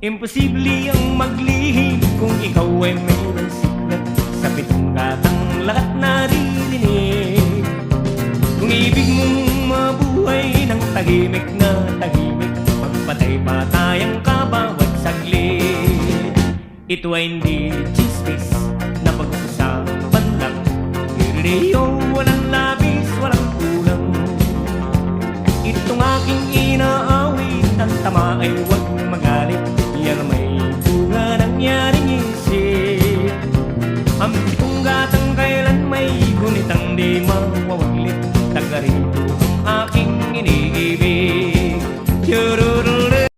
Imposible ang maglihim kung ikaw ay mayroong secret sa pitong gatang lahat naririnig. Kung ibig mong mabuhay ng tahimik na tahimik, magpatay-patayang ka bawat saglit. Ito ay hindi chismis na pag-uusapan lang, niririyo, walang labis, walang kulang. Itong aking inaawit, ang tama ay wag